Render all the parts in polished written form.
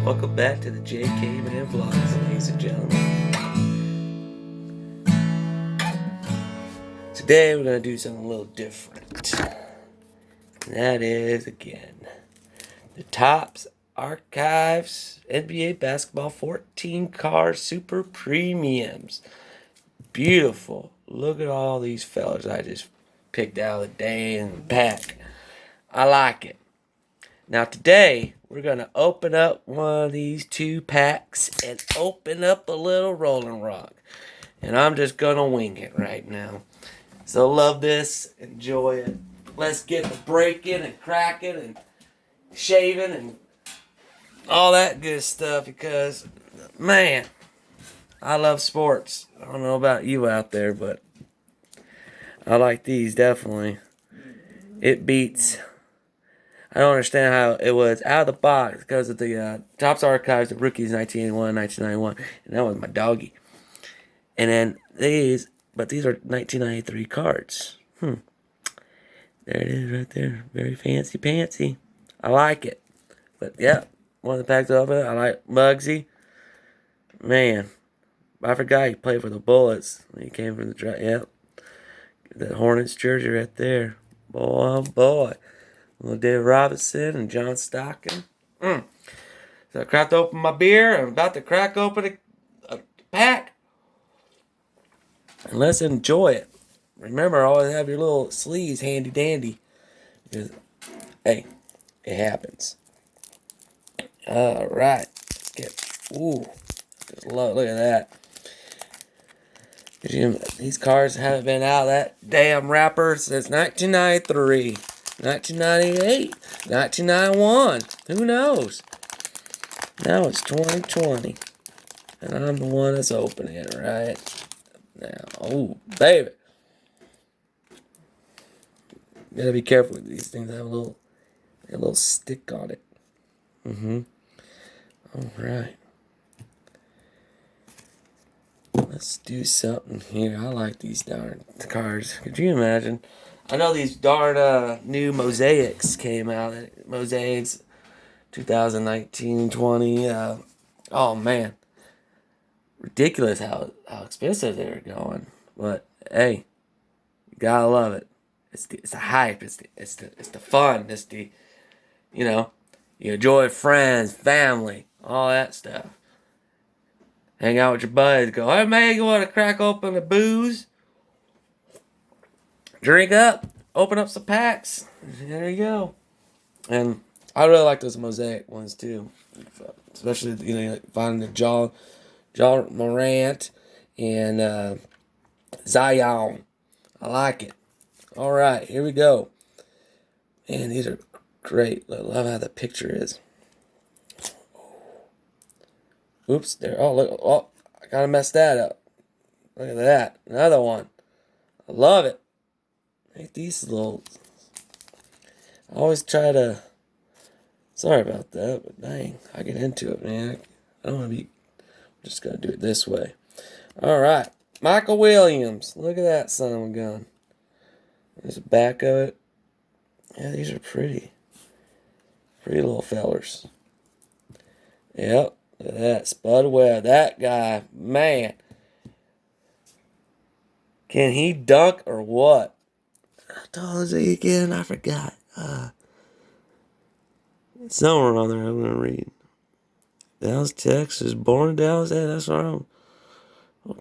Welcome back to the Jcaveman Vlogs, ladies and gentlemen. Today we're going to do something a little different. And that is, again, the Topps Archives NBA Basketball 14 Car Super Premiums. Beautiful. Look at all these fellas I just picked out of the day in the pack. I like it. Now today, we're going to open up one of these 2 packs and open up a little Rolling Rock. And I'm just going to wing it right now. So love this. Enjoy it. Let's get the breaking and cracking and shaving and all that good stuff because, man, I love sports. I don't know about you out there, but I like these definitely. It beats. I don't understand how it was out of the box because of the Topps Archives of Rookies 1981, 1991, and that was my doggy. And then these are 1993 cards. There it is right there. Very fancy pantsy. I like it. But yeah, one of the packs of it. I like Muggsy. Man, I forgot he played for the Bullets when he came from the draft. Yep, the Hornets jersey right there. Boy, oh boy. Little David Robinson and John Stockton. So I cracked open my beer. I'm about to crack open a pack. And let's enjoy it. Remember, always have your little sleeves handy dandy. Because, hey, it happens. Alright. Ooh. Just look at that. These cards haven't been out of that damn wrapper since 1993. 1998, 1991, who knows? Now it's 2020, and I'm the one that's opening it right now. Oh, baby. You gotta be careful with these things. They have a little stick on it. All right. Let's do something here. I like these darn cards. Could you imagine? I know these darn new mosaics came out. Mosaics 2019-20. Oh man, ridiculous how expensive they're going. But hey, you gotta love it. It's the hype. It's the fun. It's the you enjoy with friends, family, all that stuff. Hang out with your buddies. Go, hey man, you want to crack open the booze? Drink up, open up some packs. There you go. And I really like those mosaic ones too, especially finding the John Morant and Zion. I like it. All right, here we go. Man, these are great. I love how the picture is. Oops, there. Oh look. Oh, I gotta mess that up. Look at that. Another one. I love it. Make these little. I always try to. Sorry about that, but dang, I get into it, man. I don't want to be. I'm just gonna do it this way. All right, Michael Williams. Look at that son of a gun. There's the back of it. Yeah, these are pretty. Pretty little fellers. Yep, look at that. Spud Webb. That guy, man. Can he dunk or what? How tall is he again? I forgot. Somewhere on there I'm going to read. Dallas, Texas. Born in Dallas? Yeah, that's where I'm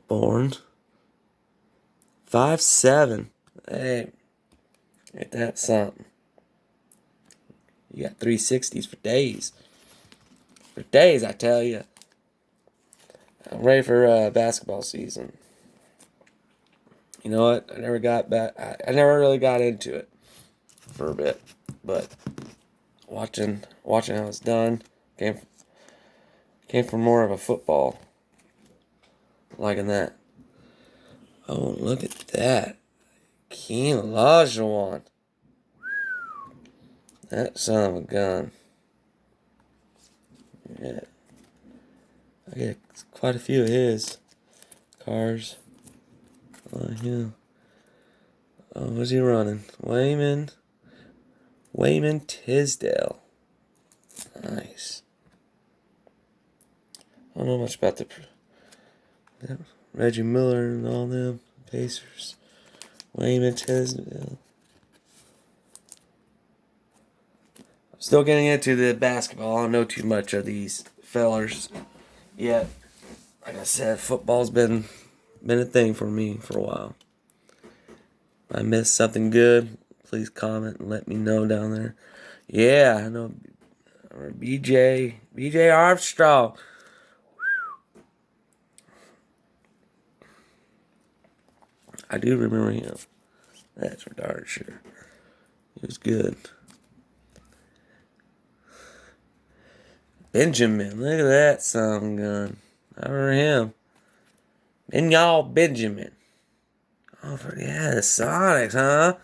born. 5'7". Hey, ain't that something? You got 360s for days. For days, I tell you. I'm ready for basketball season. You know what? I never got back. I never really got into it for a bit, but watching how it's done came from more of a football. Liking that. Oh, look at that, Keem Olajuwon. That son of a gun. Yeah, I get quite a few of his cars. Oh, yeah. Oh, what's he running? Wayman Tisdale. Nice. I don't know much about the Reggie Miller and all them Pacers. Wayman Tisdale. I'm still getting into the basketball. I don't know too much of these fellers yet. Like I said, football's been a thing for me for a while. If I missed something good, please comment and let me know down there. Yeah, I know BJ Armstrong. I do remember him. That's for darn sure. He was good. Benjamin, look at that son gun. I remember him. Benjamin. Oh, yeah, the Sonics, huh?